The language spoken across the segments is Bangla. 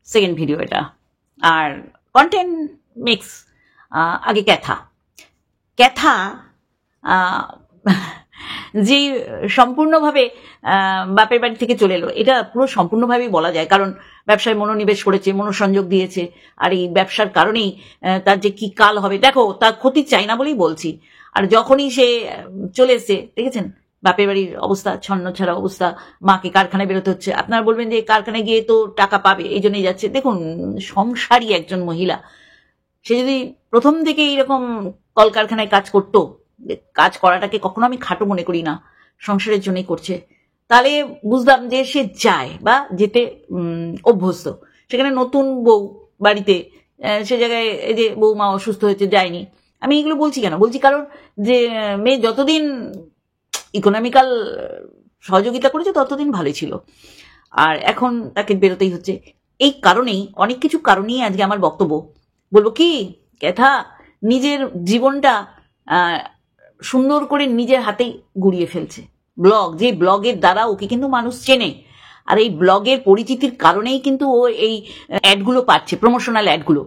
সেকেন্ড ভিডিও এটা। আর কন্টেন্ট মিক্স। আগে ক্যাথা যে সম্পূর্ণভাবে বাপের বাড়ি থেকে চলে এলো, এটা পুরো সম্পূর্ণভাবেই বলা যায়, কারণ ব্যবসায় মনোনিবেশ করেছে, মনোসংযোগ দিয়েছে, আর এই ব্যবসার কারণেই তার যে কি কাল হবে দেখো, তার ক্ষতি চাই না বলেই বলছি। আর যখনই সে চলে এসছে, দেখেছেন বাপের বাড়ির অবস্থা, ছন্ন ছাড়া অবস্থা, মাকে কারখানায় বেরোতে হচ্ছে। আপনারা বলবেন যে কারখানায় গিয়ে তো টাকা পাবে, এই জন্যই যাচ্ছে। দেখুন, সংসারী একজন মহিলা, সে যদি প্রথম থেকে এইরকম কলকারখানায় কাজ করতো, কাজ করাটাকে কখনো আমি খাটো মনে করি না, সংসারের জন্যই করছে, তাহলে বুঝলাম যে সে যায় বা যেতে অভ্যস্ত। সেখানে নতুন বউ বাড়িতে, সে জায়গায় এই যে বৌমা অসুস্থ হয়েছে, যায়নি। আমি এগুলো বলছি কেন? বলছি কারণ যে মেয়ে যতদিন ইকোনমিক্যাল সহযোগিতা করেছে ততদিন ভালোই ছিল, আর এখন তাকে বেরোতেই হচ্ছে। এই কারণেই, অনেক কিছু কারণেই আজকে আমার বক্তব্য। বলবো কি, ক্যাথা নিজের জীবনটা সুন্দর করে নিজের হাতেই গুড়িয়ে ফেলছে। ব্লগ, যে ব্লগের দ্বারা ওকে কিন্তু মানুষ চেনে, আর এই ব্লগের পরিচিতির কারণেই কিন্তু ও এই অ্যাডগুলো পাচ্ছে, প্রমোশনাল অ্যাডগুলো।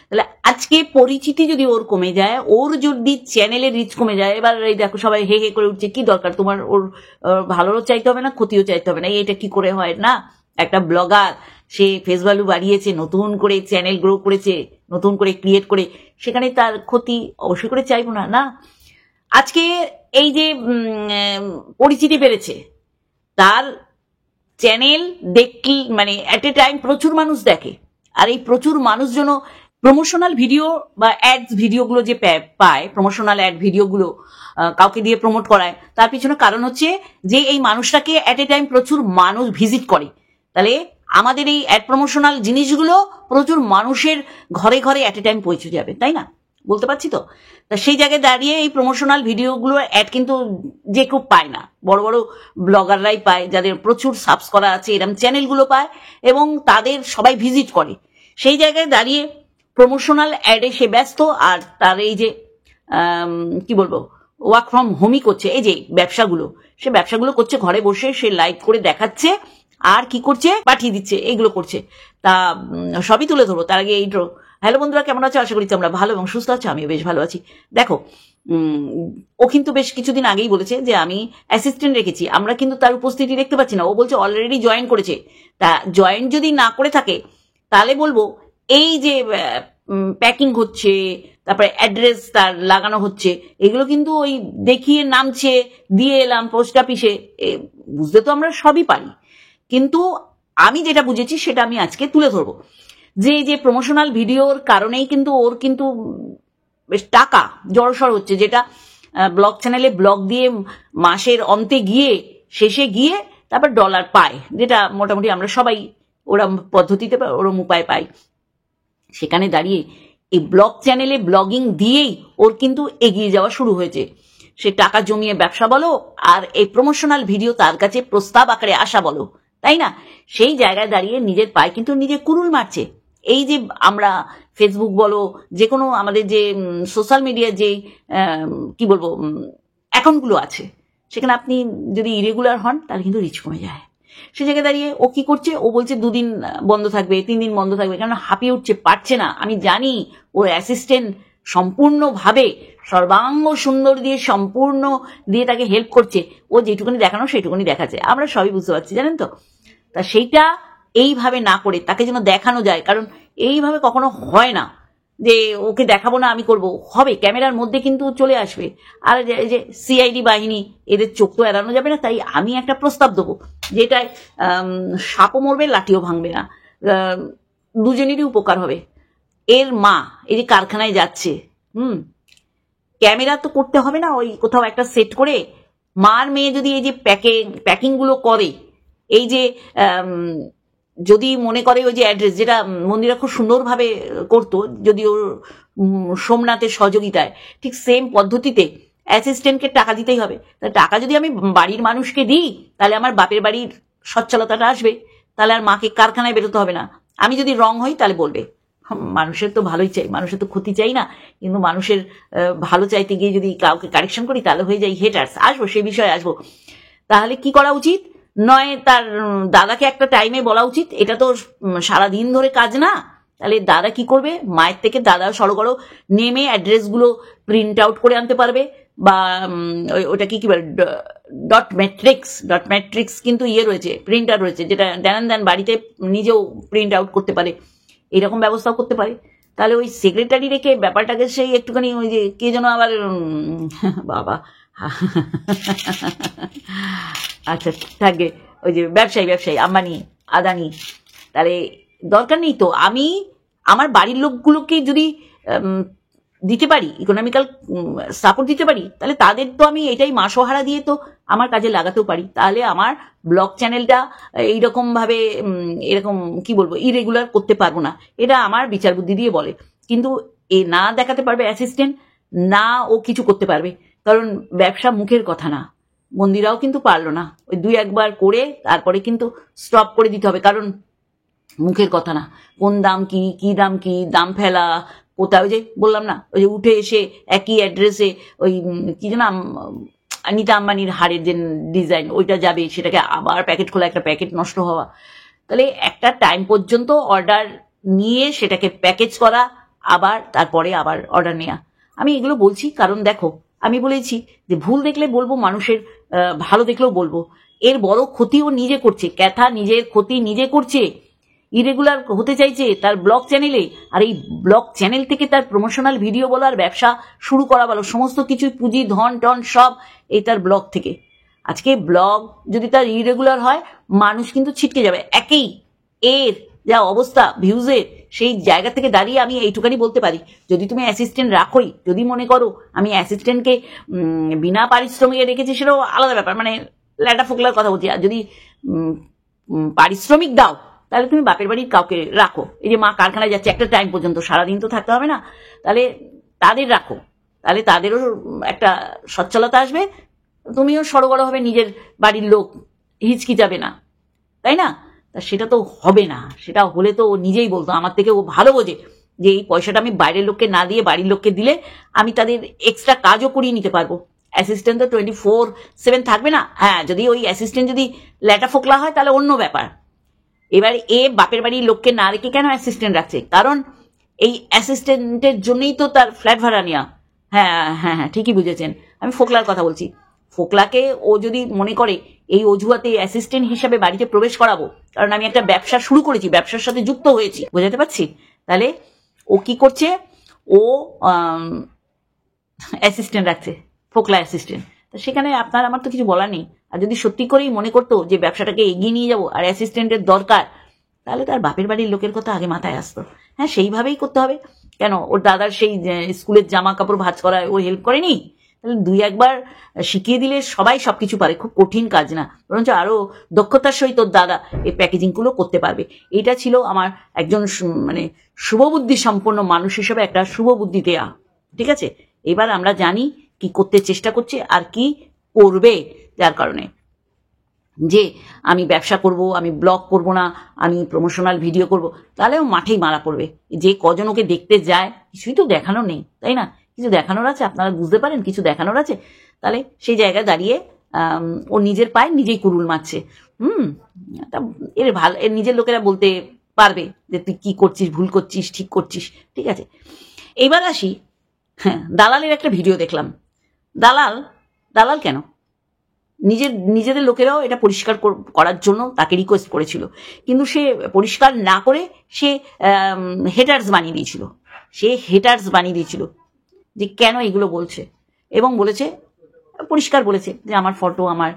তাহলে আজকে পরিচিতি যদি ওর কমে যায়, ওর যদি চ্যানেলের রিচ কমে যায়, এবার এই দেখো সবাই হে হে করে উঠছে, কি দরকার তোমার, ওর ভালোও চাইতে হবে না, ক্ষতিও চাইতে হবে না, এটা কি করে হয় না? একটা ব্লগার, সে ফেস ভ্যালু বাড়িয়েছে, নতুন করে চ্যানেল গ্রো করেছে, নতুন করে ক্রিয়েট করে, সেখানে তার ক্ষতি অবশ্যই করে চাইবো না। না, আজকে এই যে পরিচিতি বেড়েছে, তার চ্যানেল দেখি মানে অ্যাট এ টাইম প্রচুর মানুষ দেখে, আর এই প্রচুর মানুষ যেন প্রমোশনাল ভিডিও বা অ্যাডস ভিডিওগুলো যে পায়, প্রমোশনাল অ্যাড ভিডিওগুলো কাউকে দিয়ে প্রমোট করায়, তার পিছনে কারণ হচ্ছে যে এই মানুষটাকে অ্যাট এ টাইম প্রচুর মানুষ ভিজিট করে। তাহলে আমাদের এই অ্যাড প্রমোশনাল জিনিসগুলো প্রচুর মানুষের ঘরে ঘরে অ্যাট এ টাইম পৌঁছে যাবে, তাই না? বলতে পারছি তো? তা সেই জায়গায় দাঁড়িয়ে এই প্রমোশনাল ভিডিওগুলো অ্যাড কিন্তু যে কেউ পায় না, বড় বড় ব্লগাররাই পায়, যাদের প্রচুর সাবস করা আছে, এরকম চ্যানেলগুলো পায় এবং তাদের সবাই ভিজিট করে। সেই জায়গায় দাঁড়িয়ে প্রমোশনাল অ্যাডে সে ব্যস্ত, আর তার এই যে কি বলবো, ওয়ার্ক ফ্রম হোমই করছে, এই যে ব্যবসাগুলো, সে ব্যবসাগুলো করছে ঘরে বসে, সে লাইভ করে দেখাচ্ছে, আর কি করছে, পাঠিয়ে দিচ্ছে, এইগুলো করছে। তা সবই তুলে ধরবো, তার আগে এইটো। হ্যালো বন্ধুরা, কেমন আছো? আশা করি তোমরা ভালো এবং সুস্থ আছো, আমিও বেশ ভালো আছি। দেখো, ও কিন্তু বেশ কিছুদিন আগেই বলেছে যে আমি অ্যাসিস্ট্যান্ট রেখেছি, আমরা কিন্তু তার উপস্থিতি দেখতে পাচ্ছি না। ও বলছে অলরেডি জয়েন করেছে। তা জয়েন যদি না করে থাকে, তাহলে বলবো এই যে প্যাকিং হচ্ছে, তারপরে অ্যাড্রেস তার লাগানো হচ্ছে, এগুলো কিন্তু ওই দেখিয়ে নামছে, দিয়ে এলাম পোস্ট অফিসে, বুঝতে তো আমরা সবই পারি, কিন্তু আমি যেটা বুঝেছি সেটা আমি আজকে তুলে ধরবো। যে যে প্রমোশনাল ভিডিওর কারণেই কিন্তু ওর কিন্তু বেশ টাকা জড়সড় হচ্ছে, যেটা ব্লগ চ্যানেলে ব্লগ দিয়ে মাসের অন্তে গিয়ে, শেষে গিয়ে তারপর ডলার পায়, যেটা মোটামুটি আমরা সবাই ওরম পদ্ধতিতে ওরম উপায় পাই। সেখানে দাঁড়িয়ে এই ব্লগ চ্যানেলে ব্লগিং দিয়েই ওর কিন্তু এগিয়ে যাওয়া শুরু হয়েছে। সে টাকা জমিয়ে ব্যবসা বলো, আর এই প্রমোশনাল ভিডিও তার কাছে প্রস্তাব আকারে আসা বলো, তাই না? সেই জায়গায় দাঁড়িয়ে নিজের পায়ে কিন্তু নিজে কুড়ুল মারছে। এই যে আমরা ফেসবুক বলো, যে কোনো আমাদের যে সোশ্যাল মিডিয়ার যে কি বলবো অ্যাকাউন্টগুলো আছে, সেখানে আপনি যদি ইরেগুলার হন তাহলে কিন্তু রিচ কমে যায়। সে জায়গায় দাঁড়িয়ে ও কি করছে, ও বলছে 2 দিন বন্ধ থাকবে, 3 দিন বন্ধ থাকবে, কারণ হাঁপিয়ে উঠছে, পারছে না। আমি জানি ওর অ্যাসিস্ট্যান্ট সম্পূর্ণভাবে সর্বাঙ্গ সুন্দর দিয়ে, সম্পূর্ণ দিয়ে তাকে হেল্প করছে, ও যেটুকুনি দেখানো সেটুকুনি দেখাচ্ছে, আমরা সবই বুঝতে পারছি, জানেন তো? তা সেইটা এইভাবে না করে তাকে যেন দেখানো যায়, কারণ এইভাবে কখনো হয় না যে ওকে দেখাবো না, আমি করব, হবে ক্যামেরার মধ্যে কিন্তু চলে আসবে। আর এই যে সিআইডি বাহিনী, এদের চোখ তো এড়ানো যাবে না। তাই আমি একটা প্রস্তাব দেবো, যেটায় সাপও মরবে, লাঠিও ভাঙবে না, দুজনেরই উপকার হবে। এর মা এই যে কারখানায় যাচ্ছে, ক্যামেরা তো করতে হবে না, ওই কোথাও একটা সেট করে মার মেয়ে যদি এই যে প্যাকিং গুলো করে, এই যে যদি মনে করে ওই যে অ্যাড্রেস, যেটা মন্দিরা খুব সুন্দরভাবে করতো, যদি ওর সোমনাথের সহযোগিতায়, ঠিক সেম পদ্ধতিতে অ্যাসিস্ট্যান্টকে টাকা দিতেই হবে। টাকা যদি আমি বাড়ির মানুষকে দিই, তাহলে আমার বাপের বাড়ির সচ্ছলতাটা আসবে, তাহলে আর মাকে কারখানায় বেরোতে হবে না। আমি যদি রং হই তাহলে বলবে, মানুষের তো ভালোই চাই, মানুষের তো ক্ষতি চাই না, কিন্তু মানুষের ভালো চাইতে গিয়ে যদি কাউকে কারেকশন করি, তাহলে হয়ে যায় হেটার্স। আসবো, সে বিষয়ে আসবো। তাহলে কি করা উচিত? নয় তার দাদাকে একটা টাইমে বলা উচিত, এটা তো সারাদিন ধরে কাজ না। তাহলে দাদা কি করবে, মায়ের থেকে দাদা সড়গড় নেমে অ্যাড্রেসগুলো প্রিন্ট আউট করে আনতে পারবে, বা ওটা কি বলে ডট ম্যাট্রিক্স কিন্তু রয়েছে, প্রিন্টার রয়েছে, যেটা দেন বাড়িতে নিজেও প্রিন্ট আউট করতে পারে, এরকম ব্যবস্থাও করতে পারে। তাহলে ওই সেক্রেটারি রেখে ব্যাপারটাকে সেই একটুখানি ওই যে কে যেন আবার বাবা আচ্ছা থাকবে, ওই যে ব্যবসায়ী আম্বানি আদানি, তাহলে দরকার নেই তো। আমি আমার বাড়ির লোকগুলোকে যদি দিতে পারি, ইকোনমিক্যাল সাপোর্ট দিতে পারি, তাহলে তাদের তো আমি এটাই মাসোহারা দিয়ে তো আমার কাজে লাগাতেও পারি। তাহলে আমার ব্লগ চ্যানেলটা এইরকম ভাবে এরকম কি বলবো ইরেগুলার করতে পারবো না, এটা আমার বিচার বুদ্ধি দিয়ে বলে। কিন্তু এ না দেখাতে পারবে অ্যাসিস্ট্যান্ট, না ও কিছু করতে পারবে, কারণ ব্যবসা মুখের কথা না। মন্দিরাও কিন্তু পারলো না, ওই 2-1 বার করে তারপরে কিন্তু স্টপ করে দিতে হবে, কারণ মুখের কথা না। কোন দাম কি দাম ফেলা কোথায়, ওই যে বললাম না, ওই যে উঠে এসে একই অ্যাড্রেসে ওই কি যেন নীতা আম্বানির হাড়ের যে ডিজাইন ওইটা যাবে, সেটাকে আবার প্যাকেট খোলা, একটা প্যাকেট নষ্ট হওয়া। তাহলে একটা টাইম পর্যন্ত অর্ডার নিয়ে সেটাকে প্যাকেজ করা, আবার তারপরে আবার অর্ডার নেওয়া। আমি এগুলো বলছি কারণ দেখো, আমি বলেছি যে ভুল দেখলে বলবো, মানুষের ভালো দেখলেও বলবো। এর বড় ক্ষতি ও নিজে করছে, ক্যাথা নিজের ক্ষতি নিজে করছে, ইরেগুলার হতে চাইছে তার ব্লগ চ্যানেলে, আর এই ব্লগ চ্যানেল থেকে তার প্রমোশনাল ভিডিও বলার ব্যবসা শুরু করা বলো, সমস্ত কিছু পুঁজি ধন টন সব এই তার ব্লগ থেকে। আজকে ব্লগ যদি তার ইরেগুলার হয়, মানুষ কিন্তু ছিটকে যাবে। একেই এর যা অবস্থা ভিউজের, সেই জায়গা থেকে দাঁড়িয়ে আমি এইটুখানি বলতে পারি, যদি তুমি অ্যাসিস্ট্যান্ট রাখোই, যদি মনে করো আমি অ্যাসিস্ট্যান্টকে বিনা পারিশ্রমিকে রেখেছি, সেটাও আলাদা ব্যাপার, মানে ল্যাটা ফোকলার কথা বলছি। আর যদি পারিশ্রমিক দাও, তাহলে তুমি বাপের বাড়ির কাউকে রাখো। এই যে মা কারখানায় যাচ্ছে একটা টাইম পর্যন্ত, সারাদিন তো থাকতে হবে না, তাহলে তাদের রাখো, তাহলে তাদেরও একটা সচ্ছলতা আসবে, তুমিও সড়গড় হবে, নিজের বাড়ির লোক হিচকি যাবে না, তাই না? তা সেটা তো হবে না, সেটা হলে তো ও নিজেই বলতো, আমার থেকে ও ভালো বোঝে যে এই পয়সাটা আমি বাইরের লোককে না দিয়ে বাড়ির লোককে দিলে আমি তাদের এক্সট্রা কাজও করিয়ে নিতে পারবো। অ্যাসিস্ট্যান্ট তো 24/7 থাকবে না। হ্যাঁ, যদি ওই অ্যাসিস্ট্যান্ট যদি ল্যাটা ফোকলা হয় তাহলে অন্য ব্যাপার। এবার এ বাপের বাড়ির লোককে না রেখে কেন অ্যাসিস্ট্যান্ট রাখছে? কারণ এই অ্যাসিস্ট্যান্টের জন্যই তো তার ফ্ল্যাট ভাড়া নেওয়া। হ্যাঁ ঠিকই বুঝেছেন, আমি ফোকলার কথা বলছি। ফোকলাকে ও যদি মনে করে এই অজুহাতে অ্যাসিস্ট্যান্ট হিসাবে বাড়িতে প্রবেশ করাবো, কারণ আমি একটা ব্যবসা শুরু করেছি, ব্যবসার সাথে যুক্ত হয়েছি, বোঝাতে পারছি? তাহলে ও কি করছে, ও অ্যাসিস্ট্যান্ট রাখছে, ফোকলা অ্যাসিস্ট্যান্ট। তো সেখানে আপনার আমার তো কিছু বলার নেই। আর যদি সত্যি করেই মনে করতো যে ব্যবসাটাকে এগিয়ে নিয়ে যাবো আর অ্যাসিস্ট্যান্টের দরকার, তাহলে তার বাপের বাড়ির লোকের কথা আগে মাথায় আসতো। হ্যাঁ, সেইভাবেই করতে হবে। কেন ওর দাদার সেই স্কুলের জামা কাপড় ভাঁজ করায় ও হেল্প করেনি? তাহলে 2-1 বার শিখিয়ে দিলে সবাই সবকিছু পারে, খুব কঠিন কাজ না, বরঞ্চ আরো দক্ষতার সহিত তোর দাদা এই প্যাকেজিং গুলো করতে পারবে। এটা ছিল আমার একজন মানে শুভবুদ্ধি সম্পন্ন মানুষ হিসেবে একটা শুভবুদ্ধি দেয়া। ঠিক আছে, এবার আমরা জানি কি করতে চেষ্টা করছে আর কি করবে। যার কারণে যে আমি ব্যবসা করব, আমি ব্লগ করব না, আমি প্রমোশনাল ভিডিও করব, তাহলেও মাঠেই মারা পড়বে। যে কজন ওকে দেখতে যায়, কিছুই তো দেখানো নেই, তাই না? কিছু দেখানোর আছে, আপনারা বুঝতে পারেন কিছু দেখানোর আছে, তাহলে সেই জায়গায় দাঁড়িয়ে ও নিজের পায়ে নিজেই কুড়ুল মারছে। এর ভালো, এর নিজের লোকেরা বলতে পারবে যে তুই কি করছিস, ভুল করছিস, ঠিক করছিস। ঠিক আছে, এইবার আসি, হ্যাঁ, দালালের একটা ভিডিও দেখলাম। দালাল কেন? নিজেদের লোকেরাও এটা পরিষ্কার করার জন্য তাকে রিকোয়েস্ট করেছিল, কিন্তু সে পরিষ্কার না করে সে হেটার্স বানিয়ে দিয়েছিল যে কেন এগুলো বলছে, এবং বলেছে, পরিষ্কার বলেছে যে আমার ফটো, আমার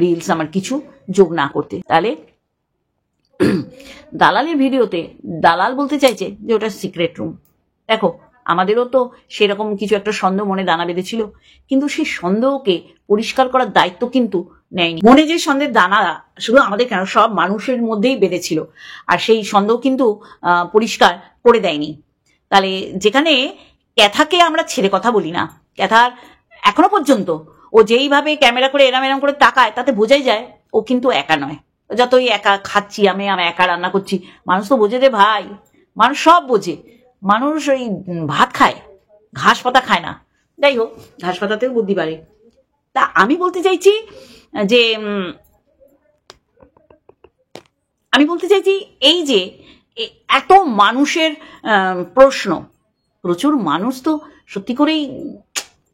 রিলস, আমার কিছু যোগ না করতে। তাহলে দালালের ভিডিওতে দালাল বলতে চাইছে যে ওটা সিক্রেট রুম। দেখো, আমাদেরও তো সেরকম কিছু একটা সন্দেহ মনে দানা বেঁধেছিল, কিন্তু সেই সন্দেহকে পরিষ্কার করার দায়িত্ব কিন্তু নেয়নি। মনে যে সন্দেহের দানা শুধু আমাদের কেন, সব মানুষের মধ্যেই বেঁধেছিল, আর সেই সন্দেহ কিন্তু পরিষ্কার করে দেয়নি। তাহলে যেখানে ক্যাথাকে আমরা ছেড়ে কথা বলি না, ক্যাথার এখনো পর্যন্ত ও যেইভাবে ক্যামেরা করে এরাম করে তাকায়, তাতে বোঝাই যায় ও কিন্তু একা নয়। যতই একা খাচ্ছি, আমি একা রান্না করছি, মানুষ তো বোঝে রে ভাই, মানুষ সব বোঝে। মানুষ ওই ভাত খায়, ঘাস পাতা খায় না। যাই হোক, ঘাস পাতাতেও বুদ্ধি বাড়ে। তা আমি বলতে চাইছি যে আমি বলতে চাইছি এই যে এত মানুষের প্রশ্ন, প্রচুর মানুষ তো সত্যি করেই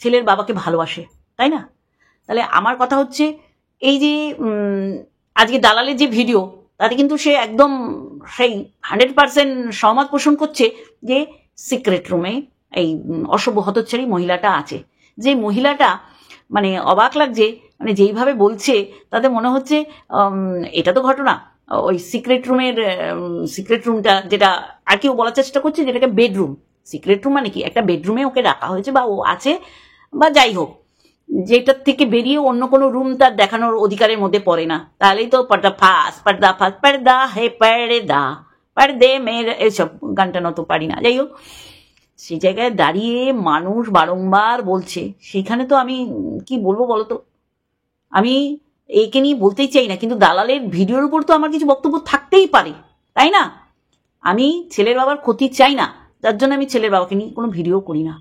ছেলের বাবাকে ভালোবাসে, তাই না? তাহলে আমার কথা হচ্ছে এই যে আজকে দালালের যে ভিডিও, তাতে কিন্তু সে একদম সেই 100% সহমত পোষণ করছে যে সিক্রেট রুমে এই অসভ্য হতচ্ছাড়ী মহিলাটা আছে। যে মহিলাটা মানে অবাক লাগছে, মানে যেইভাবে বলছে তাতে মনে হচ্ছে এটা তো ঘটনা ওই সিক্রেট রুমটা যেটা আর কেউ বলার চেষ্টা করছে, যেটাকে বেডরুম। সিক্রেট রুম মানে কি, একটা বেডরুমে ওকে রাখা হয়েছে বা ও আছে বা যাই হোক, যেটার থেকে বেরিয়ে অন্য কোনো রুম তার দেখানোর অধিকারের মধ্যে পড়ে না। তাহলেই তো পর্দা হে পর্দে মেয়ের, এসব গানটা নত পারি না। যাই হোক, সেই জায়গায় দাঁড়িয়ে মানুষ বারংবার বলছে, সেখানে তো আমি কি বলবো বলতো, আমি একে নিয়ে বলতেই চাই না, কিন্তু দালালের ভিডিওর উপর তো আমার কিছু বক্তব্য থাকতেই পারে, তাই না? আমি ছেলের বাবার ক্ষতি চাই না, যার জন্য আমি ছেলের বাবাকে নিয়ে কোনো ভিডিও করি না।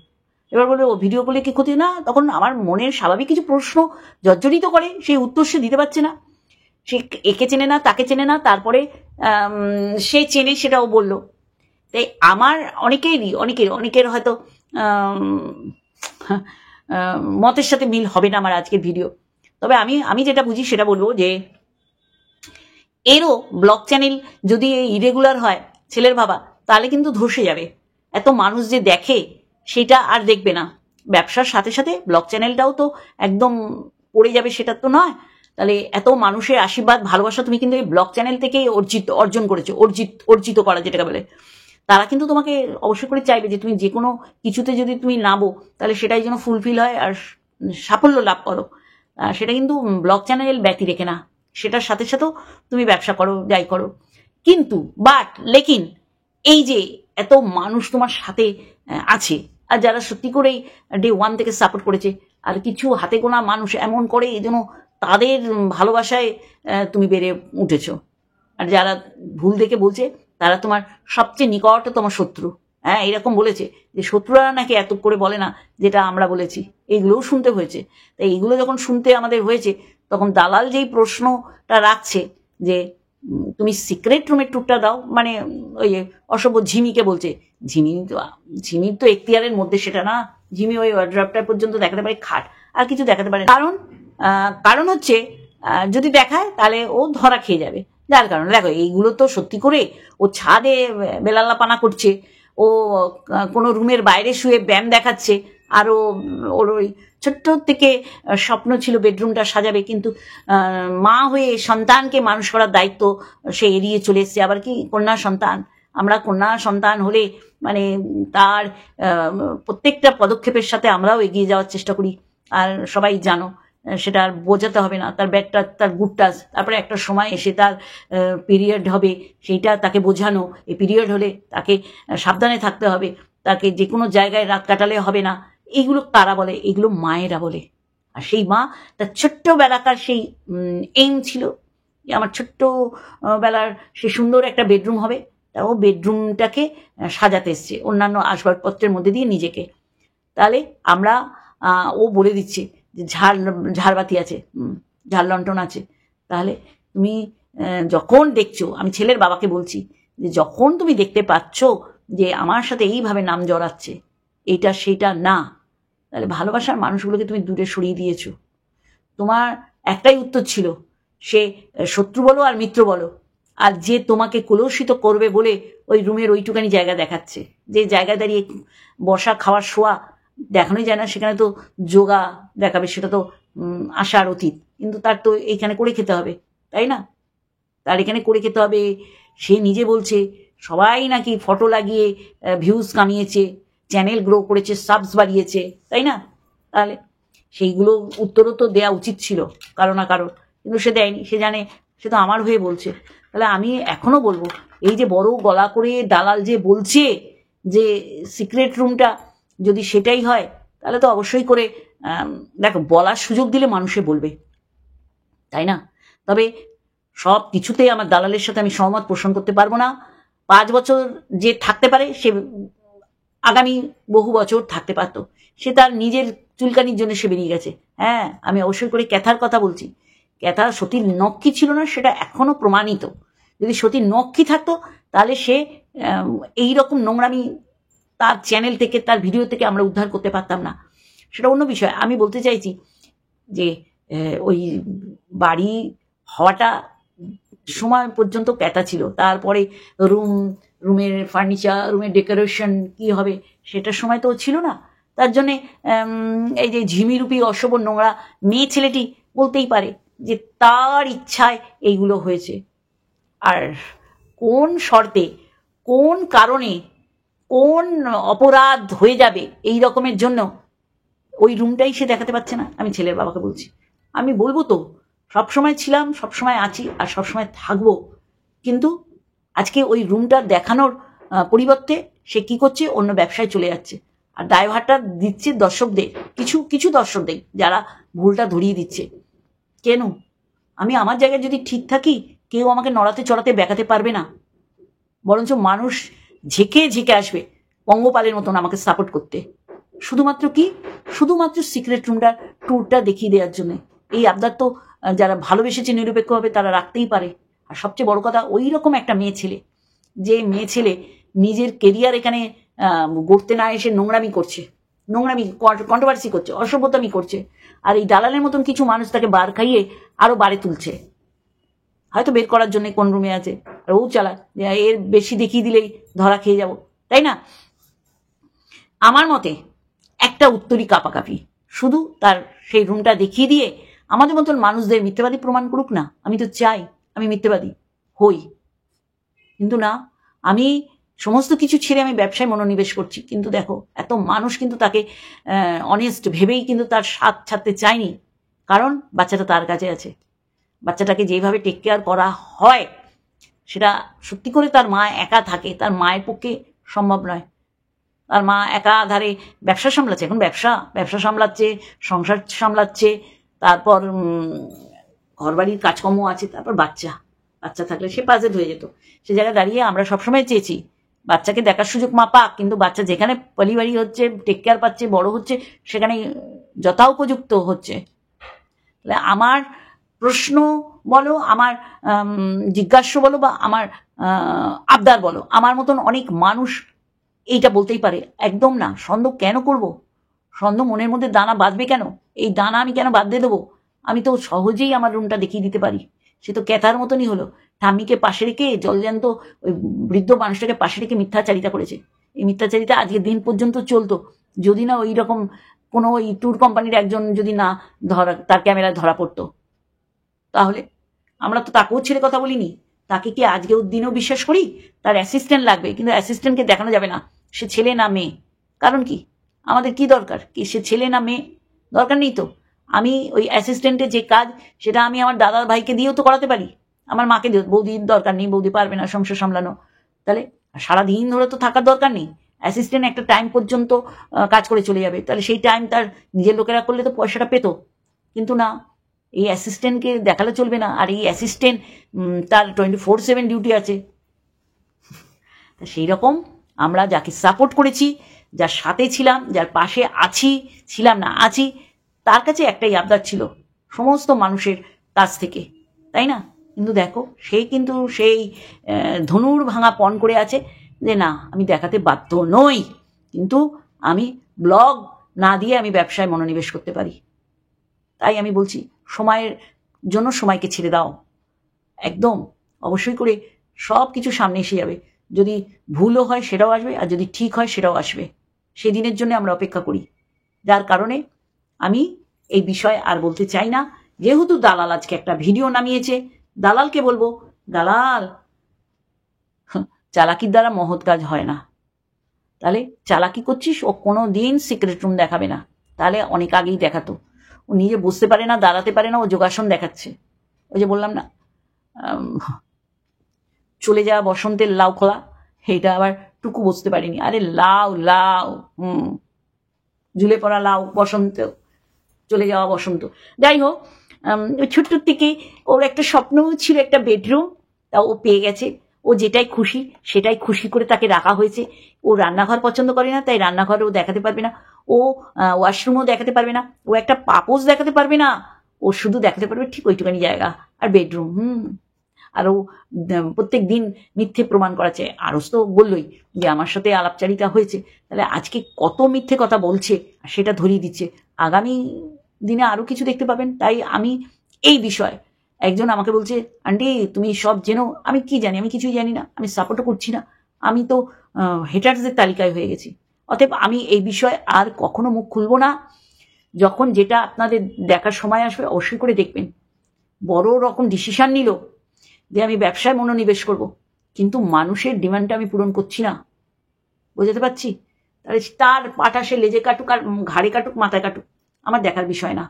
এবার বলবে ও ভিডিও করলে কি ক্ষতি না, তখন আমার মনের স্বাভাবিক কিছু প্রশ্ন জর্জরিত করে, সেই উত্তর সে দিতে পারছে না। সে একে চেনে না, তাকে চেনে না, তারপরে সে চেনে সেটাও বলল। তাই আমার অনেকের হয়তো মতের সাথে মিল হবে না আমার আজকের ভিডিও। তবে আমি যেটা বুঝি সেটা বলবো যে এরও ব্লগ চ্যানেল যদি ইরেগুলার হয় ছেলের বাবা, তাহলে কিন্তু ধসে যাবে। এত মানুষ যে দেখে সেটা আর দেখবে না। ব্যবসার সাথে সাথে ব্লগ চ্যানেলটাও তো একদম পড়ে যাবে, সেটা তো নয়। তাহলে এত মানুষের আশীর্বাদ ভালোবাসা তুমি কিন্তু এই ব্লগ চ্যানেল থেকেই অর্জন করেছো, অর্জিত করা যেটাকে বলে। তারা কিন্তু তোমাকে অবশ্যই করে চাইবে যে তুমি যে কোনো কিছুতে যদি তুমি নামো, তাহলে সেটাই যেন ফুলফিল হয় আর সাফল্য লাভ করো। সেটা কিন্তু ব্লগ চ্যানেল ব্যতি রেখে না, সেটার সাথে সাথেও তুমি ব্যবসা করো, যাই করো। কিন্তু লেকিন এই যে এত মানুষ তোমার সাথে আছে, আর যারা সত্যি করেই ডে 1 থেকে সাপোর্ট করেছে, আর কিছু হাতে গোনা মানুষ এমন করে এই জন্য তাদের ভালোবাসায় তুমি বেড়ে উঠেছো। আর যারা ভুল দেখে বলছে তারা তোমার সবচেয়ে নিকটতম শত্রু। হ্যাঁ, এরকম বলেছে যে শত্রুরা নাকি এত করে বলে না যেটা আমরা বলেছি, এইগুলোও শুনতে হয়েছে। তাই এইগুলো যখন শুনতে আমাদের হয়েছে, তখন দালাল যেই প্রশ্নটা রাখছে যে তুমি সিক্রেট রুমের টুকটা দাও, মানে ওই অসভ্য ঝিমিকে বলছে, ঝিমির তো এখতিয়ারের মধ্যে সেটা না। ঝিমি ওই ওয়ার্ড্রপটা পর্যন্ত দেখাতে পারে, খাট আর কিছু দেখাতে পারে। কারণ হচ্ছে যদি দেখায় তাহলে ও ধরা খেয়ে যাবে। যার কারণে দেখো, এইগুলো তো সত্যি করে ও ছাদে বেলাল্লাপানা করছে, ও কোনো রুমের বাইরে শুয়ে ব্যায়াম দেখাচ্ছে, আর ওর ওই ছোট্ট থেকে স্বপ্ন ছিল বেডরুমটা সাজাবে, কিন্তু মা হয়ে সন্তানকে মানুষ করার দায়িত্ব সে এড়িয়ে চলে এসছে। আবার কি কন্যা সন্তান, আমরা কন্যা সন্তান হলে মানে তার প্রত্যেকটা পদক্ষেপের সাথে আমরাও এগিয়ে যাওয়ার চেষ্টা করি। আর সবাই জানো, সেটা আর বোঝাতে হবে না, তার ব্যাডটা তার গুডটা, তারপরে একটা সময় এসে তার পিরিয়ড হবে, সেইটা তাকে বোঝানো। এই পিরিয়ড হলে তাকে সাবধানে থাকতে হবে, তাকে যে কোনো জায়গায় রাত কাটালে হবে না। এইগুলো কারা বলে? এগুলো মায়েরা বলে। আর সেই মা তার ছোট্টবেলাকার সেই এইম ছিল যে আমার ছোট্ট বেলার সে সুন্দর একটা বেডরুম হবে, তা ও বেডরুমটাকে সাজাতে এসছে অন্যান্য আসবাবপত্রের মধ্যে দিয়ে নিজেকে। তাহলে আমরা ও বলে দিচ্ছে যে ঝাড়বাতি আছে, ঝাড় লণ্ঠন আছে। তাহলে তুমি যখন দেখছো, আমি ছেলের বাবাকে বলছি যে যখন তুমি দেখতে পাচ্ছ যে আমার সাথে এইভাবে নাম জড়াচ্ছে, এইটা সেইটা না, তাহলে ভালোবাসার মানুষগুলোকে তুমি দূরে সরিয়ে দিয়েছো। তোমার একটাই উত্তর ছিল, সে শত্রু বলো আর মিত্র বলো, আর যে তোমাকে কলুষিত করবে বলে ওই রুমের ওইটুকানি জায়গা দেখাচ্ছে, যে জায়গায় দাঁড়িয়ে বসা খাওয়ার শোয়া দেখানোই যায় না, সেখানে তো যোগা দেখাবে, সেটা তো আশার অতীত। কিন্তু তার তো এইখানে করে খেতে হবে, তাই না? তার এখানে করে খেতে হবে। সে নিজে বলছে সবাই নাকি ফটো লাগিয়ে ভিউজ কামিয়েছে, চ্যানেল গ্রো করেছে, সাবস বাড়িয়েছে, তাই না? তাহলে সেইগুলো উত্তরও তো দেওয়া উচিত ছিল কারো না কারো, কিন্তু সে দেয়নি। সে জানে সে তো আমার হয়ে বলছে। তাহলে আমি এখনো বলবো, এই যে বড় গলা করে দালাল যে বলছে যে সিক্রেট রুমটা যদি সেটাই হয়, তাহলে তো অবশ্যই করে দেখো, বলার সুযোগ দিলে মানুষে বলবে, তাই না? তবে সব কিছুতেই আমার দালালের সাথে আমি সহমত পোষণ করতে পারবো না। 5 বছর যে থাকতে পারে, সে আগামী বহু বছর থাকতে পারতো। সে তার নিজের চুলকানির জন্য সে বেরিয়ে গেছে। হ্যাঁ, আমি অবশ্যই করে ক্যাথার কথা বলছি। ক্যাথা সতীর নখ কি ছিল না, সেটা এখনো প্রমাণিত যদি সতী নক্ষী থাকতো তাহলে সে এইরকম নোংরামি তার চ্যানেল থেকে, তার ভিডিও থেকে আমরা উদ্ধার করতে পারতাম না। সেটা অন্য বিষয়। আমি বলতে চাইছি যে ওই বাড়ি হওয়াটা সময় পর্যন্ত ক্যাতা ছিল, তারপরে রুমের ফার্নিচার, রুমের ডেকোরেশন কি হবে সেটার সময় তো ছিল না। তার জন্যে এই যে ঝিমিরূপী অশোভন নোংরা মেয়ে ছেলেটি বলতেই পারে যে তার ইচ্ছায় এইগুলো হয়েছে। আর কোন শর্তে, কোন কারণে, কোন অপরাধ হয়ে যাবে এই রকমের জন্য ওই রুমটাই সে দেখাতে পারছে না। আমি ছেলের বাবাকে বলছি, আমি বলবো তো সবসময় ছিলাম, সবসময় আছি আর সবসময় থাকবো, কিন্তু আজকে ওই রুমটা দেখানোর পরিবর্তে সে কি করছে, অন্য ব্যবসায় চলে যাচ্ছে। আর দায়ভারটা দিচ্ছে দর্শকদের, কিছু কিছু দর্শকদের যারা ভুলটা ধরিয়ে দিচ্ছে। কেন? আমি আমার জায়গায় যদি ঠিক থাকি কেউ আমাকে নড়াতে চড়াতে বেঁকাতে পারবে না, বরঞ্চ মানুষ ঝেঁকে ঝেঁকে আসবে পঙ্গপালের মতন আমাকে সাপোর্ট করতে। শুধুমাত্র কি? শুধুমাত্র সিক্রেট রুমটা ট্যুরটা দেখিয়ে দেওয়ার জন্য। এই আবদার তো যারা ভালোবেসেছে নিরপেক্ষভাবে তারা রাখতেই পারে। আর সবচেয়ে বড় কথা, ওই রকম একটা মেয়ে ছেলে, যে মেয়ে ছেলে নিজের কেরিয়ার এখানে গড়তে না এসে নোংরামি করছে, নোংরামি কন্ট্রোভার্সি করছে, অসভ্যতামি করছে, আর এই দালালের মতন কিছু মানুষ তাকে বার খাইয়ে আরো বাড়ে তুলছে, হয়তো বের করার জন্য কোন রুমে আছে। আর ও চালা এর বেশি দেখিয়ে দিলেই ধরা খেয়ে যাব, তাই না? আমার মতে একটা উত্তরই কাপাকাপি, শুধু তার সেই রুমটা দেখিয়ে দিয়ে আমাদের মতন মানুষদের মিথ্যাবাদী প্রমাণ করুক না। আমি তো চাই আমি মিথ্যাবাদী হই, কিন্তু না, আমি সমস্ত কিছু ছেড়ে আমি ব্যবসায় মনোনিবেশ করছি। কিন্তু দেখো, এত মানুষ কিন্তু তাকে অনেস্ট ভেবেই কিন্তু তার সাথ ছাড়তে চায়নি, কারণ বাচ্চাটা তার কাছে আছে। বাচ্চাটাকে যেভাবে টেক কেয়ার করা হয় সেটা সত্যি করে তার মা একা থাকে, তার মায়ের পক্ষে সম্ভব নয়। তার মা একা ধারে ব্যবসা সামলাচ্ছে, এখন ব্যবসা সামলাচ্ছে, সংসার সামলাচ্ছে, তারপর ঘরবাড়ির কাজকর্ম আছে, তারপর বাচ্চা থাকলে সে পাজেল হয়ে যেত। সে জায়গায় দাঁড়িয়ে আমরা সবসময় চেয়েছি বাচ্চাকে দেখার সুযোগ মা পাক, কিন্তু বাচ্চা যেখানে পরিবারই হচ্ছে, টেক কেয়ার পাচ্ছে, বড় হচ্ছে, সেখানে যথোপযুক্ত হচ্ছে। তাহলে আমার প্রশ্ন বলো, আমার জিজ্ঞাসা বলো, বা আমার আবদার বলো, আমার মতন অনেক মানুষ এইটা বলতেই পারে একদম না, সন্দেহ কেন করব? সন্দেহ মনের মধ্যে দানা বাঁধবে কেন? এই দানা আমি কেন বাঁধতে দেবো? আমি তো সহজেই আমার রুমটা দেখিয়ে দিতে পারি। সে তো ক্যাথার মতনই হলো, ঠাম্মিকে পাশে রেখে, জলজান্ত ওই বৃদ্ধ মানুষটাকে পাশে রেখে মিথ্যাচারিতা করেছে। এই মিথ্যাচারিতা আজকের দিন পর্যন্ত চলতো, যদি না ওই রকম কোনো ওই ট্যুর কোম্পানির একজন যদি না ধরা, তার ক্যামেরায় ধরা পড়তো, তাহলে আমরা তো তাকেও ছেড়ে কথা বলিনি। তাকে কি আজকেও দিনেও বিশ্বাস করি? তার অ্যাসিস্ট্যান্ট লাগবে, কিন্তু অ্যাসিস্ট্যান্টকে দেখানো যাবে না সে ছেলে না মেয়ে। কারণ কি? আমাদের কি দরকার? কি সে ছেলে না মেয়ে? দরকার নেই তো। আমি ওই অ্যাসিস্ট্যান্টের যে কাজ সেটা আমি আমার দাদার ভাইকে দিয়েও তো করাতে পারি, আমার মাকে দিও। বৌদির দরকার নেই, বৌদি পারবে না সংসার সামলানো। তাহলে সারাদিন ধরে তো থাকার দরকার নেই। অ্যাসিস্ট্যান্ট একটা টাইম পর্যন্ত কাজ করে চলে যাবে, তাহলে সেই টাইম তার নিজের লোকেরা করলে তো পয়সাটা পেত। কিন্তু না, এই অ্যাসিস্ট্যান্টকে দেখালে চলবে না। আর এই অ্যাসিস্ট্যান্ট তার 24/7 ডিউটি আছে। সেই রকম আমরা যাকে সাপোর্ট করেছি, যার সাথে ছিলাম, যার পাশে ছিলাম না আছি, তার কাছে একটাই আবদার ছিল সমস্ত মানুষের কাছ থেকে, তাই না? কিন্তু দেখো, সে কিন্তু সেই ধনুর ভাঙা পণ করে আছে যে না, আমি দেখাতে বাধ্য নই, কিন্তু আমি ব্লগ না দিয়ে আমি ব্যবসায় মনোনিবেশ করতে পারি। তাই আমি বলছি, সময়ের জন্য সময়কে ছেড়ে দাও একদম। অবশ্যই করে সব কিছু সামনে এসে যাবে। যদি ভুলও হয় সেটাও আসবে, আর যদি ঠিক হয় সেটাও আসবে। সেদিনের জন্য আমরা অপেক্ষা করি। যার কারণে আমি এই বিষয়ে আর বলতে চাই না। যেহেতু দালাল আজকে একটা ভিডিও নামিয়েছে, দালালকে বলবো, দালাল, চালাকির দ্বারা মহৎ কাজ হয় না। তাহলে চালাকি করছিস, ও কোনো দিন সিক্রেট রুম দেখাবে না, তাহলে অনেক আগেই দেখাতো। ও নিজে বুঝতে পারে না, দাঁড়াতে পারে না, ও যোগাসন দেখাচ্ছে। ওই যে বললাম না, চলে যাওয়া বসন্তের লাউ খোলা, এটা আবার টুকু বুঝতে পারিনি। আরে লাউ লাউ, ঝুলে পড়া লাউ, বসন্ত, চলে যাওয়া বসন্ত। যাই হোক, ওই ছোট্ট থেকে ওর একটা স্বপ্নও ছিল, একটা বেডরুম, তা ও পেয়ে গেছে। ও যেটাই খুশি সেটাই খুশি করে তাকে রাখা হয়েছে। ও রান্নাঘর পছন্দ করে না, তাই রান্নাঘরে ও দেখাতে পারবে না। ও ওয়াশরুমও দেখাতে পারবে না, ও একটা পাপোশ দেখাতে পারবে না। ও শুধু দেখাতে পারবে ঠিক ওইটুখানি জায়গা আর বেডরুম। আরও প্রত্যেক দিন মিথ্যে প্রমাণ করাচ্ছে। আরস তো বললই যে আমার সাথে আলাপচারিতা হয়েছে, তাহলে আজকে কত মিথ্যে কথা বলছে সেটা ধরিয়ে দিচ্ছে। আগামী দিনে আরও কিছু দেখতে পাবেন। তাই আমি এই বিষয়ে, একজন আমাকে বলছে আন্টি তুমি সব জেনো, আমি কি জানি? আমি কিছুই জানি না, আমি সাপোর্টও করছি না, আমি তো হেটার্সদের তালিকায় হয়ে গেছি। অতএব আমি এই বিষয়ে আর কখনো মুখ খুলবো না। যখন যেটা আপনাদের দেখার সময় আসবে অবশ্যই করে দেখবেন। বড় রকম ডিসিশন নিল যে আমি ব্যবসায় মনোনিবেশ করব, কিন্তু মানুষের ডিমান্ডটা আমি পূরণ করছি না, বোঝাতে পারছি? তাহলে তার পাটা সে লেজে কাটুক আর ঘাড়ে কাটুক মাথায় কাটুক, আমার দেখার বিষয় না।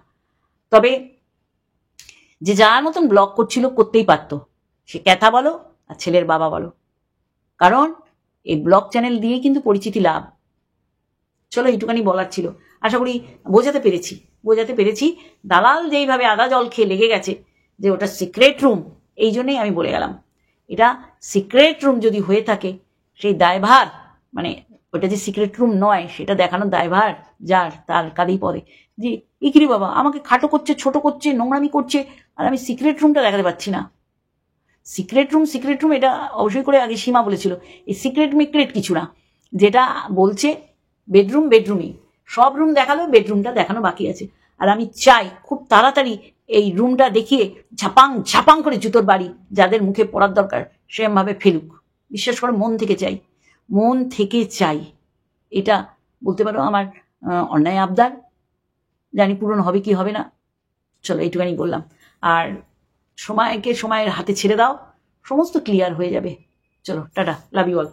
তবে যে যার মতন ব্লগ করছিল করতেই পারতো, সে ক্যাথা বলো আর ছেলের বাবা বলো, কারণ এই ব্লগ চ্যানেল দিয়ে কিন্তু পরিচিতি লাভ। চলো এইটুখানি বলার ছিল, আশা করি বোঝাতে পেরেছি। দালাল যেইভাবে আদা জল খেয়ে লেগে গেছে যে ওটা সিক্রেট রুম, এই জন্যই আমি বলে গেলাম এটা সিক্রেট রুম যদি হয়ে থাকে সেই দায়ভার, মানে ওটা যে সিক্রেট রুম নয় সেটা দেখানোর দায়ভার যার, তার কাঁধেই পড়ে। যে ইকিরি বাবা আমাকে খাটো করছে, ছোট করছে, নোংরামি করছে, আর আমি সিক্রেট রুমটা দেখাতে পারছি না। সিক্রেট রুম এটা অবশ্যই করে আগে সীমা বলেছিল, এই সিক্রেট মিক্রেট কিছু না, যেটা বলছে বেডরুমই, সব রুম দেখালো, বেডরুমটা দেখানো বাকি আছে। আর আমি চাই খুব তাড়াতাড়ি এই রুমটা দেখিয়ে ঝাপাং করে জুতোর বাড়ি যাদের মুখে পড়ার দরকার সেরমভাবে ফেলুক। বিশ্বাস করে মন থেকে চাই। এটা বলতে পারো আমার অন্যায় আবদার, জানি পূরণ হবে কি হবে না। চলো এইটুখানি বললাম। আর সময়ের হাতে ছেড়ে দাও, সমস্ত ক্লিয়ার হয়ে যাবে। চলো টাটা, লাভ ইউ অল।